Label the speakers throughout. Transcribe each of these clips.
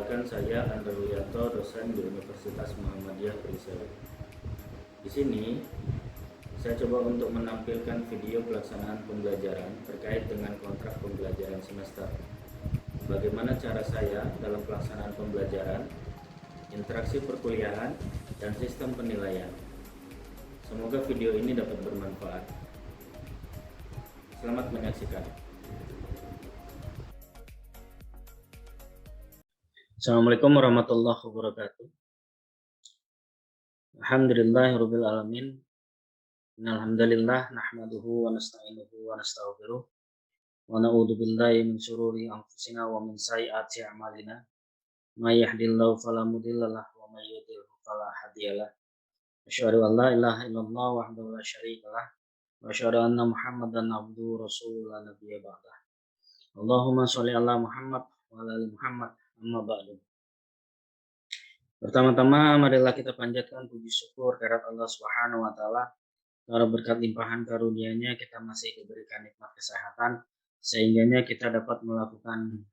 Speaker 1: Perkenalkan, saya Andra Wiyanto, dosen di Universitas Muhammadiyah Trisakti. Di sini saya coba untuk menampilkan video pelaksanaan pembelajaran terkait dengan kontrak pembelajaran semester. Bagaimana cara saya dalam pelaksanaan pembelajaran, interaksi perkuliahan, dan sistem penilaian. Semoga video ini dapat bermanfaat. Selamat menyaksikan. Assalamualaikum warahmatullahi wabarakatuh. Alhamdulillahirabbil alamin. Innalhamdalillah nahmaduhu wa nasta'inuhu wa nastaghfiruh wa na'udzu billahi min syururi anfusina wa min sayyiati a'malina. May yahdihillahu fala mudhillalah wa may yudhlil fala hadiyalah. Asyhadu an la ilaha illallah wahdahu la syarikalah wa asyhadu anna Muhammadan abduhu rasuluhu la nabiyya ba'dah. Allahumma sholli ala Muhammad wa ala ali Muhammad. Amma ba'du. Pertama-tama marilah kita panjatkan puji syukur kehadirat Allah Subhanahu wa taala. Karena berkat limpahan karunia-Nya kita masih diberikan nikmat kesehatan sehingga kita dapat melakukan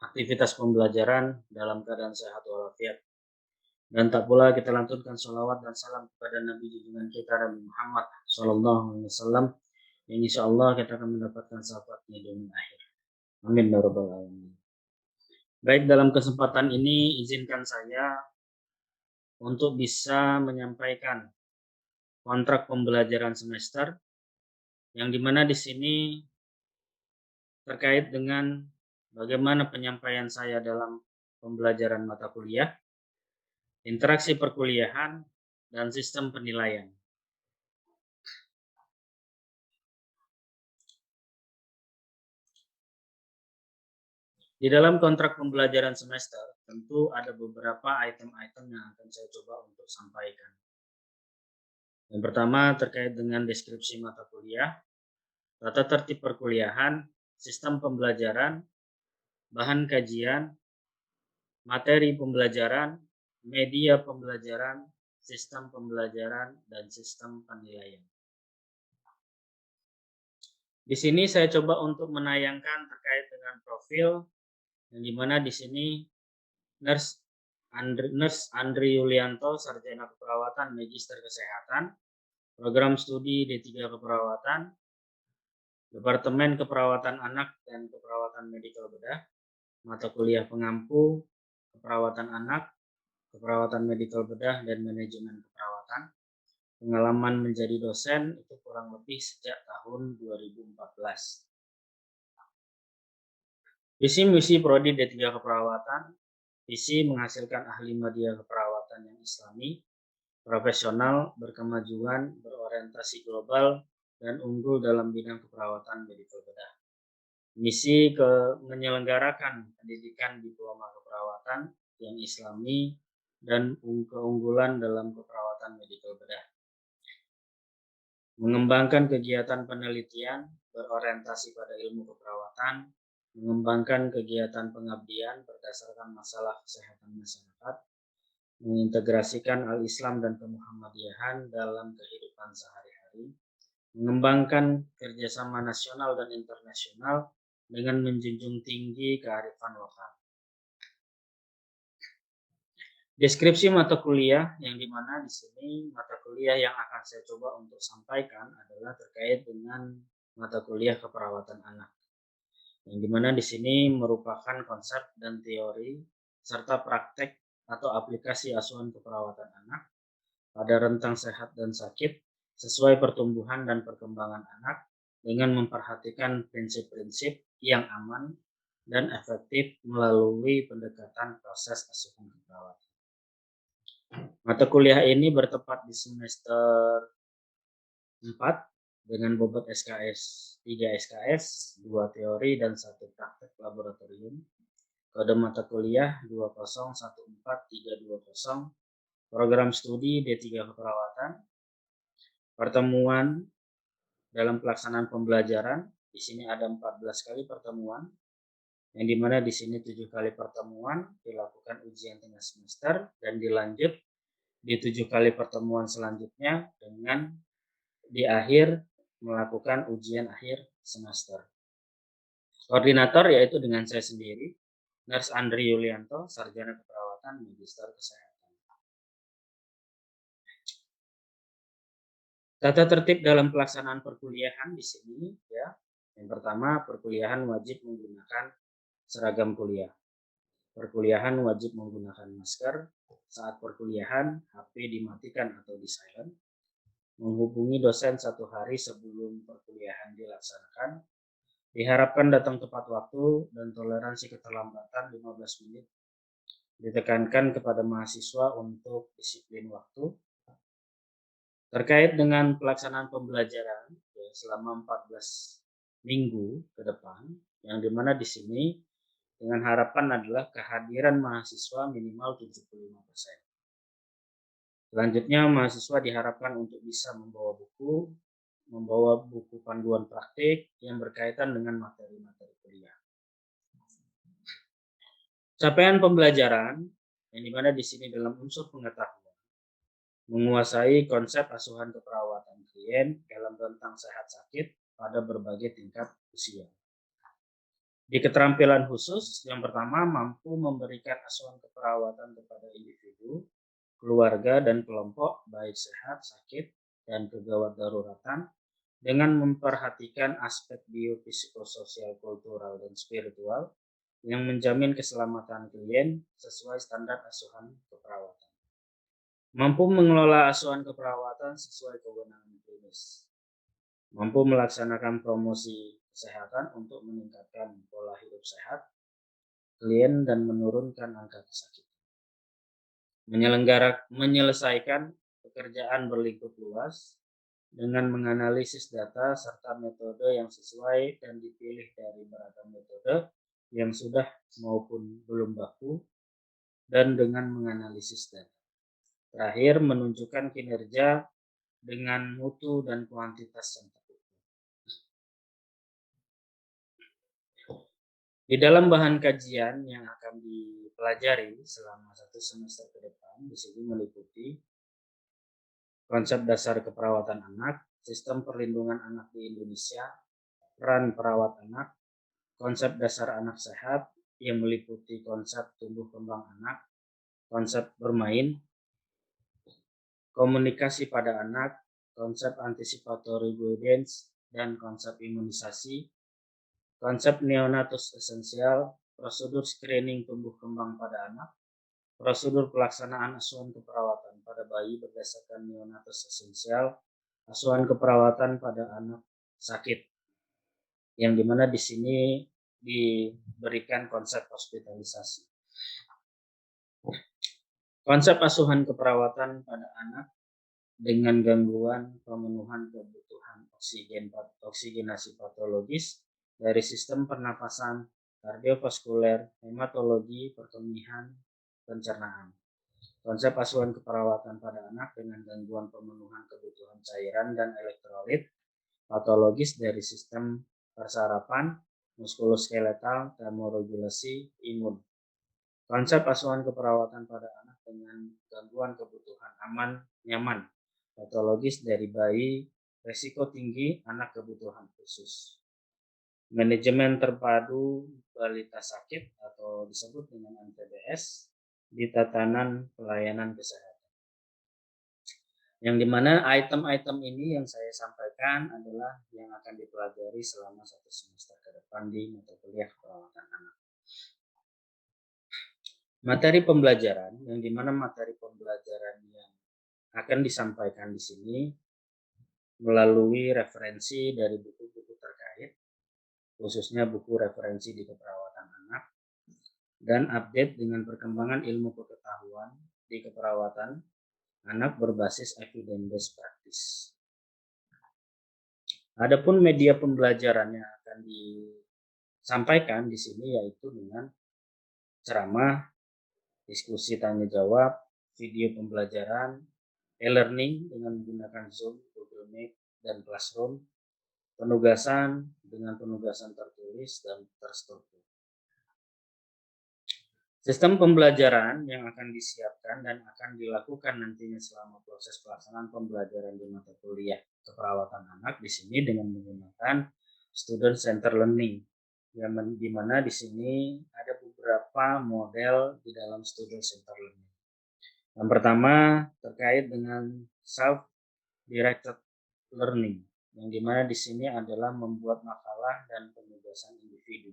Speaker 1: aktivitas pembelajaran dalam keadaan sehat walafiat. Dan tak pula kita lantunkan sholawat dan salam kepada Nabi junjungan kita Nabi Muhammad SAW, yang insya Allah kita akan mendapatkan syafaatnya di dunia akhir. Amin ya rabbal alamin. Baik, dalam kesempatan ini izinkan saya untuk bisa menyampaikan kontrak pembelajaran semester, yang dimana di sini terkait dengan bagaimana penyampaian saya dalam pembelajaran mata kuliah, interaksi perkuliahan, dan sistem penilaian. Di dalam kontrak pembelajaran semester, tentu ada beberapa item-item yang akan saya coba untuk sampaikan. Yang pertama terkait dengan deskripsi mata kuliah, tata tertib perkuliahan, sistem pembelajaran, bahan kajian, materi pembelajaran, media pembelajaran, sistem pembelajaran, dan sistem penilaian. Di sini saya coba untuk menayangkan terkait dengan profil, yang dimana di sini Nurse Andri Yulianto, Sarjana Keperawatan, Magister Kesehatan, Program Studi D3 Keperawatan, Departemen Keperawatan Anak dan Keperawatan Medikal Bedah, mata kuliah pengampu, keperawatan anak, keperawatan medikal bedah, dan manajemen keperawatan. Pengalaman menjadi dosen itu kurang lebih sejak tahun 2014. Visi misi Prodi D3 Keperawatan, visi menghasilkan ahli media keperawatan yang islami, profesional, berkemajuan, berorientasi global, dan unggul dalam bidang keperawatan medikal bedah. Misi menyelenggarakan pendidikan diploma keperawatan yang islami dan keunggulan dalam keperawatan medikal bedah. Mengembangkan kegiatan penelitian berorientasi pada ilmu keperawatan, mengembangkan kegiatan pengabdian berdasarkan masalah kesehatan masyarakat, mengintegrasikan al-Islam dan kemuhammadiyahan dalam kehidupan sehari-hari, mengembangkan kerjasama nasional dan internasional dengan menjunjung tinggi kearifan lokal. Deskripsi mata kuliah, yang dimana di sini mata kuliah yang akan saya coba untuk sampaikan adalah terkait dengan mata kuliah keperawatan anak, yang dimana di sini merupakan konsep dan teori serta praktek atau aplikasi asuhan keperawatan anak pada rentang sehat dan sakit sesuai pertumbuhan dan perkembangan anak dengan memperhatikan prinsip-prinsip yang aman dan efektif melalui pendekatan proses asuhan keperawatan. Mata kuliah ini bertempat di semester 4 dengan bobot SKS 3 SKS, 2 teori dan 1 praktek laboratorium. Kode mata kuliah 2014320, program studi D3 Keperawatan. Pertemuan dalam pelaksanaan pembelajaran, di sini ada 14 kali pertemuan, yang dimana di sini 7 kali pertemuan dilakukan ujian tengah semester dan dilanjut di 7 kali pertemuan selanjutnya dengan di akhir melakukan ujian akhir semester. Koordinator yaitu dengan saya sendiri, Nurse Andri Yulianto, Sarjana Keperawatan, Magister Kesehatan. Tata tertib dalam pelaksanaan perkuliahan di sini ya. Yang pertama, perkuliahan wajib menggunakan seragam kuliah. Perkuliahan wajib menggunakan masker. Saat perkuliahan, HP dimatikan atau di silent. Menghubungi dosen 1 hari sebelum perkuliahan dilaksanakan. Diharapkan datang tepat waktu dan toleransi keterlambatan 15 menit. Ditekankan kepada mahasiswa untuk disiplin waktu. Terkait dengan pelaksanaan pembelajaran ya, selama 14 minggu ke depan, yang dimana di sini dengan harapan adalah kehadiran mahasiswa minimal 75%. Selanjutnya, mahasiswa diharapkan untuk bisa membawa buku panduan praktik yang berkaitan dengan materi-materi kuliah. Capaian pembelajaran, yang dimana di sini dalam unsur pengetahuan, menguasai konsep asuhan keperawatan klien dalam rentang sehat sakit pada berbagai tingkat usia. Di keterampilan khusus, yang pertama mampu memberikan asuhan keperawatan kepada individu, keluarga, dan kelompok baik sehat, sakit, dan kegawat daruratan dengan memperhatikan aspek biopsikososial, kultural, dan spiritual yang menjamin keselamatan klien sesuai standar asuhan keperawatan. Mampu mengelola asuhan keperawatan sesuai kewenangan klinis. Mampu melaksanakan promosi kesehatan untuk meningkatkan pola hidup sehat klien dan menurunkan angka kesakitan. Menyelesaikan pekerjaan berlingkup luas dengan menganalisis data serta metode yang sesuai dan dipilih dari beragam metode yang sudah maupun belum baku dan dengan menganalisis data. Terakhir, menunjukkan kinerja dengan mutu dan kuantitas yang terukur. Di dalam bahan kajian yang akan dipelajari selama 1 semester ke depan, di sini meliputi konsep dasar keperawatan anak, sistem perlindungan anak di Indonesia, peran perawat anak, konsep dasar anak sehat yang meliputi konsep tumbuh kembang anak, konsep bermain, komunikasi pada anak, konsep anticipatory guidance, dan konsep imunisasi, konsep neonatus esensial, prosedur screening tumbuh kembang pada anak, prosedur pelaksanaan asuhan keperawatan pada bayi berdasarkan neonatus esensial, asuhan keperawatan pada anak sakit, yang dimana di sini diberikan konsep hospitalisasi. Konsep asuhan keperawatan pada anak dengan gangguan pemenuhan kebutuhan oksigenasi patologis dari sistem pernapasan, kardiovaskuler, hematologi, perkemihan, pencernaan. Konsep asuhan keperawatan pada anak dengan gangguan pemenuhan kebutuhan cairan dan elektrolit patologis dari sistem persarapan, muskuloskeletal, termoregulasi, imun. Konsep asuhan keperawatan pada anak dengan gangguan kebutuhan aman, nyaman, patologis dari bayi, resiko tinggi, anak kebutuhan khusus. Manajemen terpadu balita sakit atau disebut dengan MTBS di tatanan pelayanan kesehatan. Yang dimana item-item ini yang saya sampaikan adalah yang akan dipelajari selama 1 semester ke depan di mata kuliah keperawatan anak. Materi pembelajaran, yang dimana materi pembelajaran yang akan disampaikan di sini melalui referensi dari buku-buku terkait, khususnya buku referensi di keperawatan anak, dan update dengan perkembangan ilmu pengetahuan di keperawatan anak berbasis evidence-based practice. Adapun media pembelajaran yang akan disampaikan di sini yaitu dengan ceramah, diskusi tanya jawab, video pembelajaran, e-learning dengan menggunakan Zoom, Google Meet, dan Classroom, penugasan dengan penugasan tertulis dan terstruktur. Sistem pembelajaran yang akan disiapkan dan akan dilakukan nantinya selama proses pelaksanaan pembelajaran di mata kuliah keperawatan anak di sini dengan menggunakan student center learning, yang di mana di sini ada beberapa beberapa model di dalam student center learning. Yang pertama terkait dengan self-directed learning, yang dimana di sini adalah membuat makalah dan penugasan individu.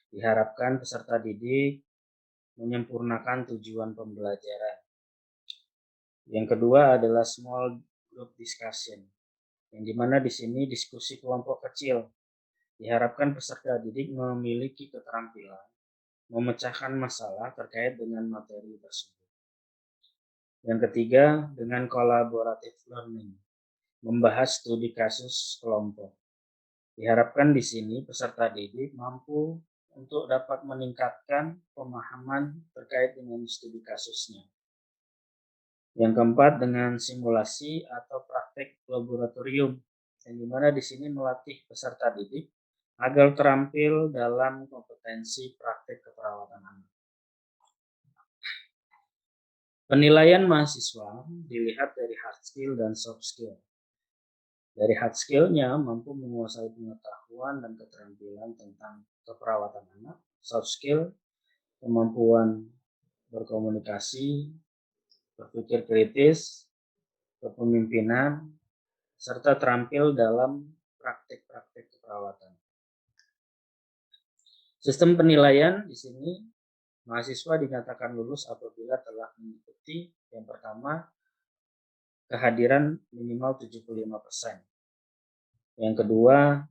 Speaker 1: Diharapkan peserta didik menyempurnakan tujuan pembelajaran. Yang kedua adalah small group discussion, yang dimana di sini diskusi kelompok kecil. Diharapkan peserta didik memiliki keterampilan memecahkan masalah terkait dengan materi tersebut. Yang ketiga, dengan collaborative learning, membahas studi kasus kelompok. Diharapkan di sini peserta didik mampu untuk dapat meningkatkan pemahaman terkait dengan studi kasusnya. Yang keempat, dengan simulasi atau praktek laboratorium, yang dimana di sini melatih peserta didik agar terampil dalam kompetensi praktek keperawatan anak. Penilaian mahasiswa dilihat dari hard skill dan soft skill. Dari hard skill-nya mampu menguasai pengetahuan dan keterampilan tentang keperawatan anak. Soft skill, kemampuan berkomunikasi, berpikir kritis, kepemimpinan, serta terampil dalam praktik-praktik keperawatan. Sistem penilaian di sini mahasiswa dinyatakan lulus apabila telah mengikuti yang pertama kehadiran minimal 75%. Yang kedua,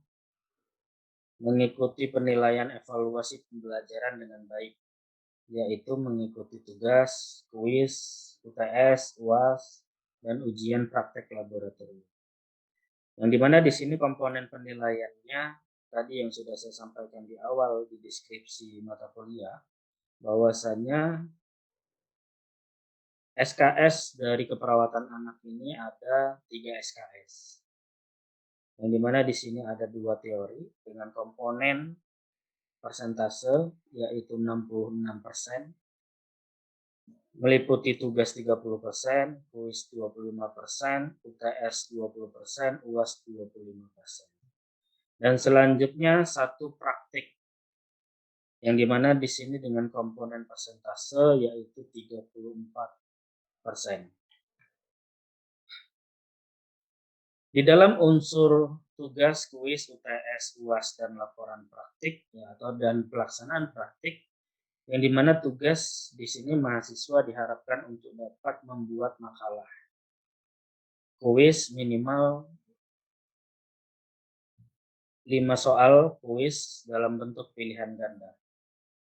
Speaker 1: mengikuti penilaian evaluasi pembelajaran dengan baik, yaitu mengikuti tugas, kuis, UTS, UAS, dan ujian praktek laboratorium. Yang dimana di sini komponen penilaiannya tadi yang sudah saya sampaikan di awal di deskripsi mata kuliah, bahwasanya SKS dari keperawatan anak ini ada 3 SKS. Yang dimana di sini ada 2 teori dengan komponen persentase yaitu 66%, meliputi tugas 30%, kuis 25%, UTS 20%, UAS 25%. Dan selanjutnya satu praktik yang dimana di sini dengan komponen persentase yaitu 34%. Di dalam unsur tugas, kuis, UTS, UAS, dan laporan praktik dan pelaksanaan praktik, yang dimana tugas di sini mahasiswa diharapkan untuk dapat membuat makalah. Kuis minimal 5 soal kuis dalam bentuk pilihan ganda.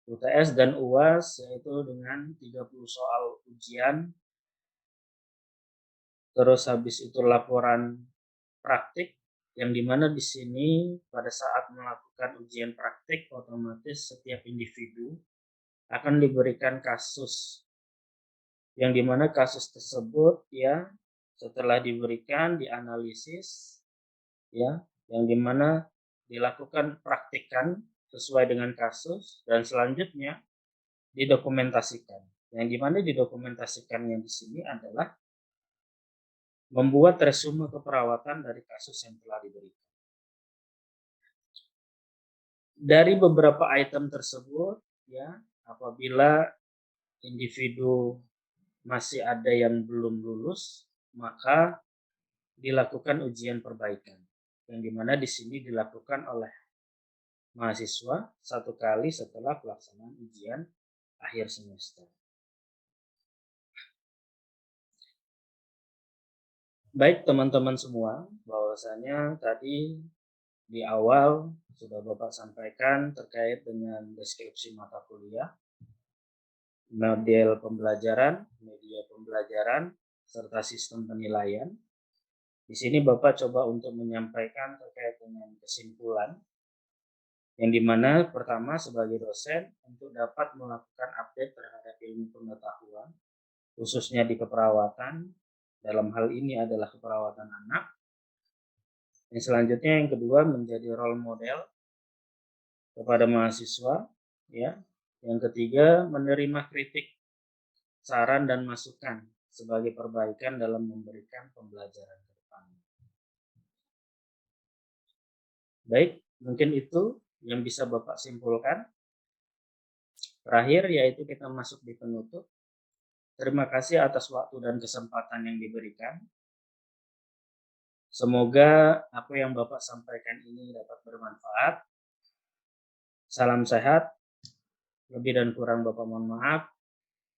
Speaker 1: UTS dan UAS yaitu dengan 30 soal ujian. Terus habis itu laporan praktik, yang dimana di sini pada saat melakukan ujian praktik otomatis setiap individu akan diberikan kasus, yang dimana kasus tersebut ya setelah diberikan dianalisis ya, yang dimana dilakukan praktikan sesuai dengan kasus dan selanjutnya didokumentasikan. Yang dimana didokumentasikannya di sini adalah membuat resume keperawatan dari kasus yang telah diberikan. Dari beberapa item tersebut ya, apabila individu masih ada yang belum lulus, maka dilakukan ujian perbaikan, yang dimana di sini dilakukan oleh mahasiswa 1 kali setelah pelaksanaan ujian akhir semester. Baik teman-teman semua, bahwasanya tadi di awal sudah Bapak sampaikan terkait dengan deskripsi mata kuliah, model pembelajaran, media pembelajaran, serta sistem penilaian. Di sini Bapak coba untuk menyampaikan terkait dengan kesimpulan, yang dimana pertama sebagai dosen untuk dapat melakukan update terhadap ilmu pengetahuan, khususnya di keperawatan, dalam hal ini adalah keperawatan anak. Yang selanjutnya yang kedua menjadi role model kepada mahasiswa, ya. Yang ketiga menerima kritik, saran dan masukan sebagai perbaikan dalam memberikan pembelajaran ke depan. Baik, mungkin itu yang bisa Bapak simpulkan. Terakhir yaitu kita masuk di penutup. Terima kasih atas waktu dan kesempatan yang diberikan. Semoga apa yang Bapak sampaikan ini dapat bermanfaat. Salam sehat, lebih dan kurang Bapak mohon maaf.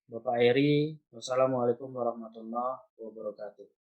Speaker 1: Bapak Eri, wassalamualaikum warahmatullahi wabarakatuh.